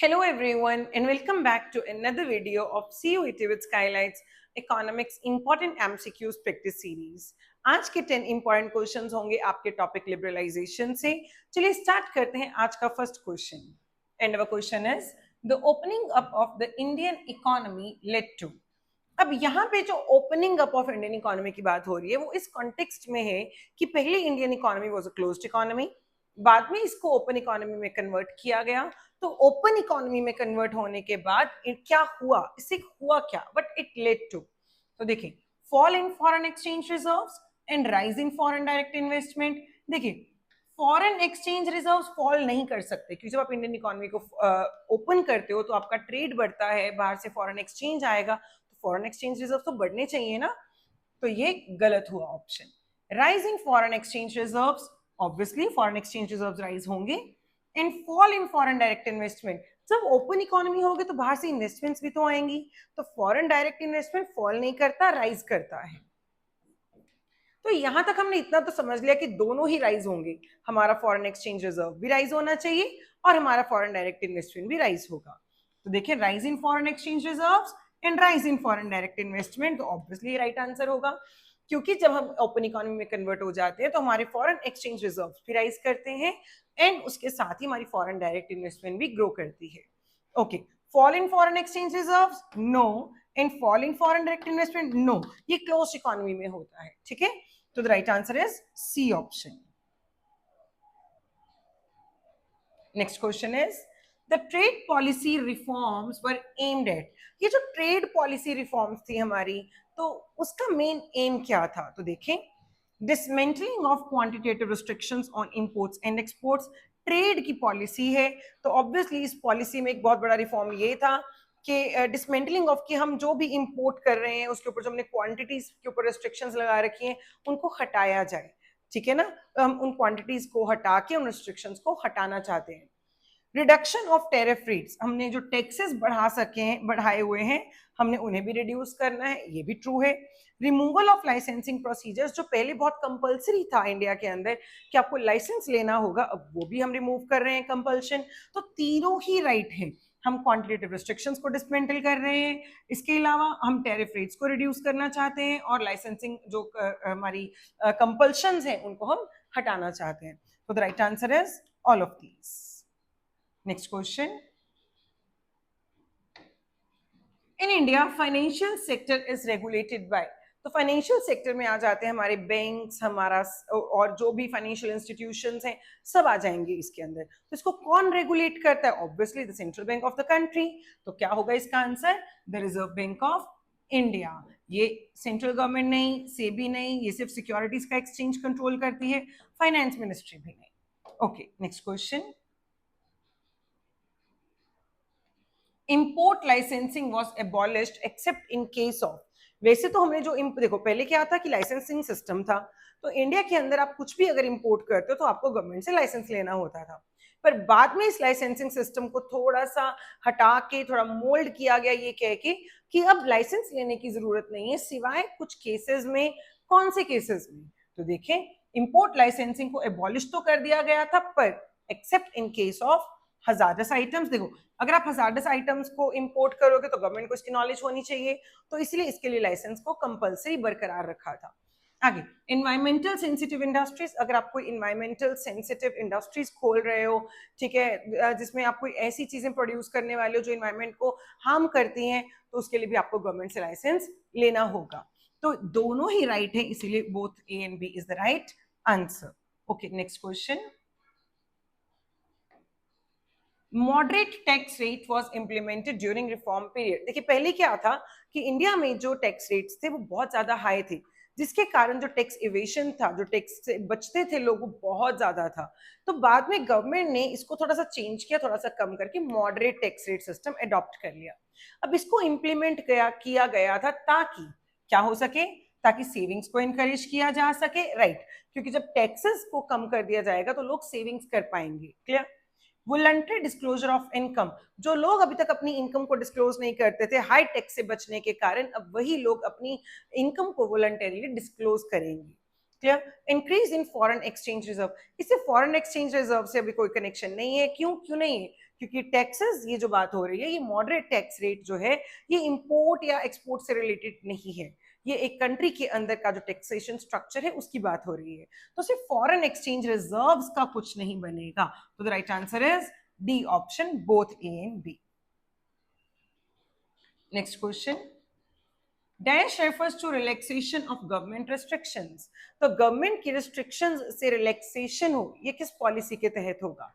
Hello everyone and welcome back to another video of CUET with Skylights Economics Important MCQs Practice Series। आज के 10 important questions होंगे आपके topic liberalisation से। चलिए start करते हैं आज का first question. And our question is the opening up of the Indian economy led to. अब यहाँ पे जो opening up of Indian economy की बात हो रही है वो इस कॉन्टेक्स्ट में है कि पहले Indian economy was a closed economy, बाद में इसको ओपन इकोनॉमी में कन्वर्ट किया गया। तो ओपन इकोनॉमी में कन्वर्ट होने के बाद क्या हुआ, इससे हुआ क्या, बट इट लेड टू। तो देखिए, fall in foreign exchange reserves and rise in foreign direct investment. देखिए, फॉरेन एक्सचेंज रिजर्व्स फॉल नहीं कर सकते क्योंकि जब आप इंडियन इकोनॉमी को ओपन करते हो तो आपका ट्रेड बढ़ता है, बाहर से फॉरेन एक्सचेंज आएगा, तो फॉरेन एक्सचेंज रिजर्व तो बढ़ने चाहिए ना। तो ये गलत हुआ option. Rise in foreign exchange reserves, obviously foreign exchange reserves rise होंगे। And fall in foreign direct investment, जब ओपन इकोनॉमी होगी तो बाहर से इन्वेस्टमेंट्स भी तो आएंगी, तो फॉरेन डायरेक्ट इन्वेस्टमेंट फॉल नहीं करता, राइज करता है। तो यहां तक हमने इतना तो समझ लिया कि दोनों ही राइज होंगे, हमारा फॉरेन एक्सचेंज रिजर्व भी राइज होना चाहिए और हमारा फॉरेन डायरेक्ट इन्वेस्टमेंट भी राइज होगा। तो देखिए, rise in foreign exchange reserves and rise in foreign direct investment, तो ऑब्वियसली राइट आंसर होगा क्योंकि जब हम ओपन इकोनॉमी में कन्वर्ट हो जाते हैं तो हमारे फॉरेन एक्सचेंज रिजर्व भी राइज करते हैं एंड उसके साथ ही हमारी फॉरेन डायरेक्ट इन्वेस्टमेंट भी ग्रो करती है। Okay, fall in foreign exchange reserves no and fall in foreign direct investment no, ये क्लोज इकोनॉमी में होता है। ठीक है, तो the right answer is C option. Next question is the trade policy reforms were aimed at. ये जो trade policy reforms थी हमारी, तो उसका मेन एम क्या था? तो देखें, dismantling of quantitative restrictions on imports and exports, trade की पॉलिसी है। तो ऑब्वियसली इस पॉलिसी में एक बहुत बड़ा रिफॉर्म ये था कि डिसमेंटलिंग ऑफ, कि हम जो भी इंपोर्ट कर रहे हैं उसके ऊपर जो हमने क्वांटिटीज के ऊपर रिस्ट्रिक्शंस लगा रखी हैं उनको हटाया जाए। ठीक है ना, तो हम उन क्वांटिटीज को हटा के उन रिस्ट्रिक्शंस को हटाना चाहते हैं। रिडक्शन ऑफ टेरिफ रेट्स, हमने जो टैक्सेस बढ़ा सके हैं, बढ़ाए हुए हैं, हमने उन्हें भी रिड्यूस करना है, ये भी ट्रू है। रिमूवल ऑफ लाइसेंसिंग प्रोसीजर्स, जो पहले बहुत कंपलसरी था इंडिया के अंदर कि आपको लाइसेंस लेना होगा, अब वो भी हम रिमूव कर रहे हैं कंपल्शन। तो तीनों ही राइट है। हम क्वांटिटेटिव रिस्ट्रिक्शंस को डिसमेंटल कर रहे हैं, इसके अलावा हम टेरिफ रेट्स को रिड्यूस करना चाहते हैं और लाइसेंसिंग जो हमारी कंपल्शंस हैं उनको हम हटाना चाहते हैं। तो the right answer is all of these. Next question, in India financial sector is regulated by. तो फाइनेंशियल सेक्टर में आ जाते हैं हमारे बैंक्स, हमारा और जो भी फाइनेंशियल इंस्टीट्यूशंस हैं सब आ जाएंगे इसके अंदर। तो इसको कौन रेगुलेट करता है? Obviously the central bank of the country. तो क्या होगा इसका answer? The reserve bank of India. ये सेंट्रल गवर्नमेंट नहीं, सेबी नहीं, ये सिर्फ सिक्योरिटीज का एक्सचेंज कंट्रोल करती है, फाइनेंस मिनिस्ट्री भी नहीं। Okay, next question, import licensing was abolished accept in case of. वैसे तो हमने जो देखो पहले क्या था कि लाइसेंसिंग सिस्टम था, तो इंडिया के अंदर आप कुछ भी अगर इंपोर्ट करते हो तो आपको गवर्नमेंट से लाइसेंस लेना होता था। पर बाद में इस लाइसेंसिंग सिस्टम को थोड़ा सा हटा के थोड़ा मोल्ड किया गया ये कह के कि अब लाइसेंस लेने की जरूरत नहीं है सिवाय कुछ केसेस में। कौन से केसेस में? तो देखें, इंपोर्ट लाइसेंसिंग को एबॉलिश तो कर दिया गया था, पर except in case of hazardous items. देखो, अगर आप हजारस आइटम्स को इंपोर्ट करोगे तो गवर्नमेंट को इसकी नॉलेज होनी चाहिए, तो इसलिए इसके लिए लाइसेंस को कंपलसरी बरकरार रखा था। आगे, इन्वायरमेंटल सेंसिटिव इंडस्ट्रीज, अगर आप कोई इन्वायरमेंटल सेंसिटिव इंडस्ट्रीज खोल रहे हो, ठीक है, जिसमें आप कोई ऐसी चीजें प्रोड्यूस करने वाले हो जो इन्वायरमेंट को हार्म करती हैं, तो उसके लिए भी आपको गवर्नमेंट से लाइसेंस लेना होगा। तो दोनों ही राइट है, इसीलिए both A and B is the right answer. Okay, next question, moderate tax rate was implemented during reform period. देखिए, पहले क्या था कि इंडिया में जो टैक्स रेट्स थे वो बहुत ज्यादा हाई थे, जिसके कारण जो टैक्स इवेशन था, जो टैक्स से बचते थे लोग, वो बहुत ज्यादा था। तो बाद में गवर्नमेंट ने इसको थोड़ा सा चेंज किया, थोड़ा सा कम करके moderate tax rate system adopt कर लिया। अब इसको इम्प्लीमेंट किया गया था ताकि क्या हो सके, ताकि सेविंग्स को इनकरेज किया जा सके, राइट। क्योंकि जब टैक्सेस को कम कर दिया जाएगा तो लोग सेविंग्स कर पाएंगे। Clear? Voluntary disclosure of income, जो लोग अभी तक अपनी इनकम को डिस्क्लोज नहीं करते थे हाई टैक्स से बचने के कारण, अब वही लोग अपनी इनकम को वॉलंटरीली डिस्क्लोज करेंगे। Clear? Increase in foreign exchange reserve, इससे फॉरेन एक्सचेंज रिजर्व से अभी कोई कनेक्शन नहीं है। क्यों नहीं है? क्योंकि टैक्सेस, ये जो बात हो रही है, ये मॉडरेट टैक्स रेट जो है, ये इंपोर्ट या एक्सपोर्ट से रिलेटेड नहीं है, ये एक कंट्री के अंदर का जो टैक्सेशन स्ट्रक्चर है उसकी बात हो रही है। तो सिर्फ फॉरेन एक्सचेंज रिजर्व्स का कुछ नहीं बनेगा। तो the right answer is D option, both A and B. Next question, dash refers to relaxation of government restrictions. तो गवर्नमेंट की रिस्ट्रिक्शंस से रिलैक्सेशन हो, ये किस पॉलिसी के तहत होगा?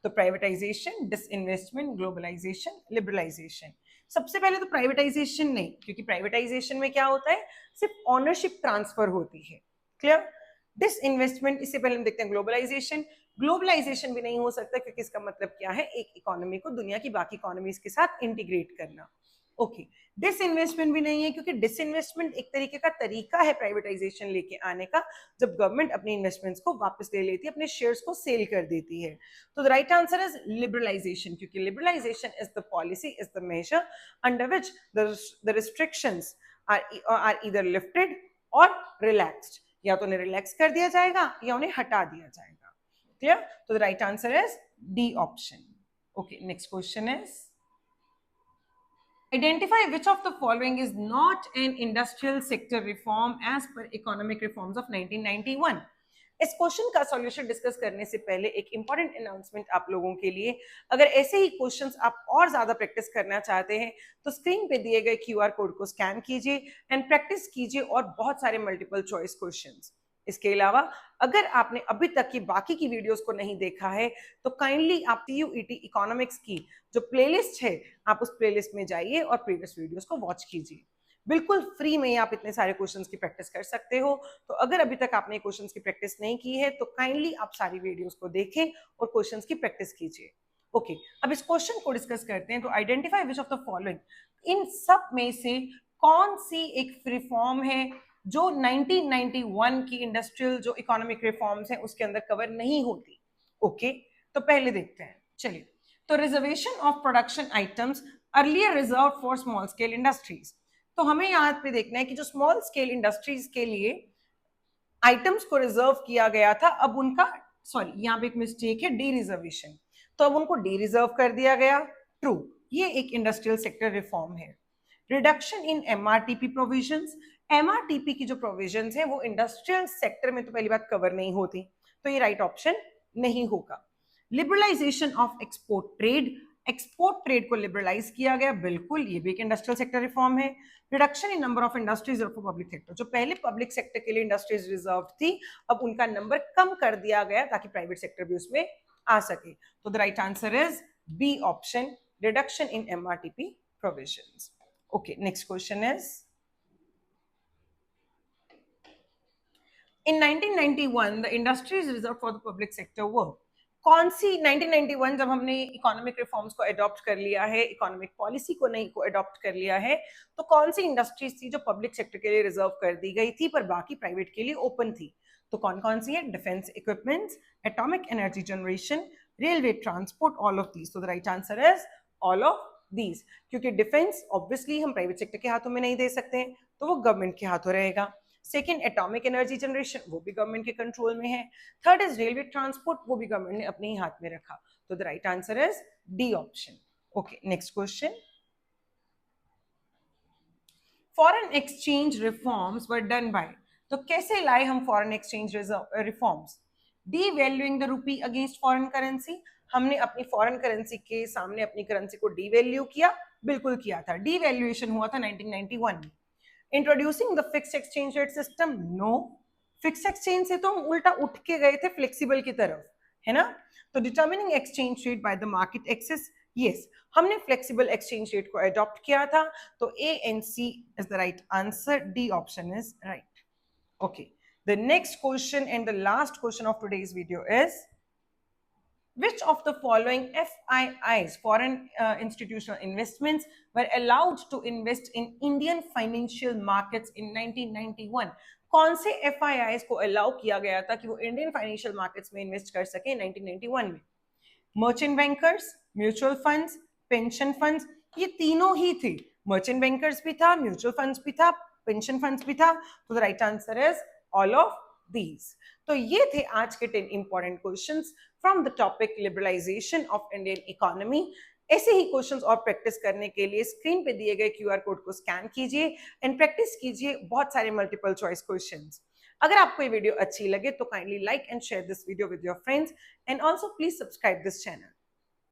तो प्राइवेटाइजेशन, डिसइन्वेस्टमेंट, ग्लोबलाइजेशन, लिबरलाइजेशन। सबसे पहले तो प्राइवेटाइजेशन नहीं, क्योंकि प्राइवेटाइजेशन में क्या होता है, सिर्फ ऑनरशिप ट्रांसफर होती है। क्लियर? डिसइन्वेस्टमेंट, इससे पहले हम देखते हैं ग्लोबलाइजेशन। ग्लोबलाइजेशन भी नहीं हो सकता, क्योंकि इसका मतलब क्या है, एक इकोनॉमी को दुनिया की बाकी इकोनॉमीज के साथ इंटीग्रेट करना। ओके, डिसइन्वेस्टमेंट भी नहीं है, क्योंकि डिसइन्वेस्टमेंट एक तरीके का तरीका है प्राइवेटाइजेशन लेके आने का, जब गवर्नमेंट अपनी इन्वेस्टमेंट्स को वापस ले लेती है, अपने शेयर्स को सेल कर देती है। तो the right answer is liberalisation, क्योंकि liberalisation is the policy, is the major under which the restrictions are either lifted और रिलैक्स्ड, या तो उन्हें रिलैक्स कर दिया जाएगा या उन्हें हटा दिया जाएगा। क्लियर? तो the right answer is D option. Okay, next question is identify which of the following is not an industrial sector reform as per economic reforms of 1991। इस क्वेश्चन का सॉल्यूशन डिस्कस करने से पहले एक इंपॉर्टेंट अनाउंसमेंट आप लोगों के लिए। अगर ऐसे ही क्वेश्चंस आप और ज्यादा प्रैक्टिस करना चाहते हैं तो स्क्रीन पे दिए गए क्यूआर कोड को स्कैन कीजिए एंड प्रैक्टिस कीजिए, और बहुत सारे मल्टीपल चॉइस क्वेश्चंस। इसके अलावा अगर आपने अभी तक की बाकी की वीडियोस को नहीं देखा है तो काइंडली आप सीयूईटी इकोनॉमिक्स की जो प्लेलिस्ट है, आप उस प्लेलिस्ट में जाइए और प्रीवियस वीडियोस को वॉच कीजिए। बिल्कुल फ्री में आप इतने सारे क्वेश्चंस की प्रैक्टिस कर सकते हो। तो अगर अभी तक आपने क्वेश्चंस की प्रैक्टिस नहीं की है तो काइंडली आप सारी वीडियोस को देखें और क्वेश्चंस की प्रैक्टिस कीजिए। ओके, अब इस क्वेश्चन को डिस्कस करते हैं। तो identify which of the following, इन सब में से कौन सी एक रिफॉर्म है जो 1991 की इंडस्ट्रियल जो इकोनॉमिक रिफॉर्म्स हैं उसके अंदर कवर नहीं होती? ओके, तो पहले देखते हैं। चलिए, तो reservation of production items earlier reserve for small scale industries. तो हमें यहाँ पे देखना है कि जो स्मॉल स्केल इंडस्ट्रीज के लिए आइटम्स को रिजर्व किया गया था, अब उनका, सॉरी यहाँ पे एक मिस्टेक है, डी रिजर्वेशन, तो अब उनको डी रिजर्व कर दिया गया। ट्रू, ये एक इंडस्ट्रियल सेक्टर रिफॉर्म है। Reduction in MRTP provisions, MRTP की जो प्रोविजंस है वो इंडस्ट्रियल सेक्टर में तो पहली बात कवर नहीं होती, तो ये राइट ऑप्शन नहीं होगा। Liberalisation of export trade, export trade को लिबरलाइज किया गया, बिल्कुल ये भी एक इंडस्ट्रियल सेक्टर रिफॉर्म है। Reduction in number of industries for public sector, जो पहले पब्लिक सेक्टर के लिए इंडस्ट्रीज रिजर्व थी, अब उनका नंबर कम कर दिया गया ताकि प्राइवेट सेक्टर भी उसमें आ सके। तो the right answer is B option, reduction in MRTP provisions. Okay, next question is in 1991 the industries reserved for the public sector were, कौन सी 1991 जब हमने इकोनॉमिक रिफॉर्म्स को अडॉप्ट कर लिया है, इकोनॉमिक पॉलिसी को नहीं को अडॉप्ट कर लिया है, तो कौन सी इंडस्ट्रीज थी जो पब्लिक सेक्टर के लिए रिजर्व कर दी गई थी पर बाकी प्राइवेट के लिए ओपन थी? तो कौन कौन सी है? Defence equipments, atomic energy generation, railway transport, all of these. तो the right answer is all of these, क्योंकि डिफेंस ऑब्वियसली हम प्राइवेट सेक्टर के हाथों में नहीं दे सकते हैं, तो वो गवर्नमेंट के हाथों रहेगा। सेकेंड, एटॉमिक एनर्जी जनरेशन, वो भी गवर्नमेंट के कंट्रोल में है। थर्ड इज रेलवे ट्रांसपोर्ट, वो भी गवर्नमेंट ने अपने ही हाथ में रखा। तो the right answer is D option. Okay, next question, foreign exchange reforms were done by, तो कैसे लाए हम foreign exchange reforms? Devaluing the rupee against foreign currency, हमने अपनी फॉरेन करेंसी के सामने अपनी करेंसी को डीवैल्यू किया, बिल्कुल किया था, डीवैल्यूएशन हुआ था 1991 में। Introducing the fixed exchange rate system, no, fixed exchange से तो हम उल्टा उठ के गए थे फ्लेक्सिबल की तरफ, है ना। तो determining exchange rate by the market access, yes, हमने फ्लेक्सिबल एक्सचेंज रेट को अडॉप्ट किया था, तो A and C is the right answer, D option is right. Okay, the next question and the last question of today's video is which of the following FIIs, foreign institutional investments, were allowed to invest in Indian financial markets in 1991? कौन से FIIs को allow किया गया था कि वो Indian financial markets में invest कर सके 1991 में? Merchant bankers, mutual funds, pension funds, ये तीनों ही थे। मर्चेंट बैंकर्स भी था, म्यूचुअल फंड्स भी था, पेंशन फंड्स भी था। तो the right answer is all of these. तो ये थे आज के 10 important questions from the topic liberalisation of Indian economy. ऐसे ही क्वेश्चंस और प्रैक्टिस करने के लिए स्क्रीन पे दिए गए क्यूआर कोड को स्कैन कीजिए एंड प्रैक्टिस कीजिए बहुत सारे मल्टीपल चॉइस क्वेश्चंस। अगर आपको ये वीडियो अच्छी लगे तो kindly like and share this video with your friends and also please subscribe this channel.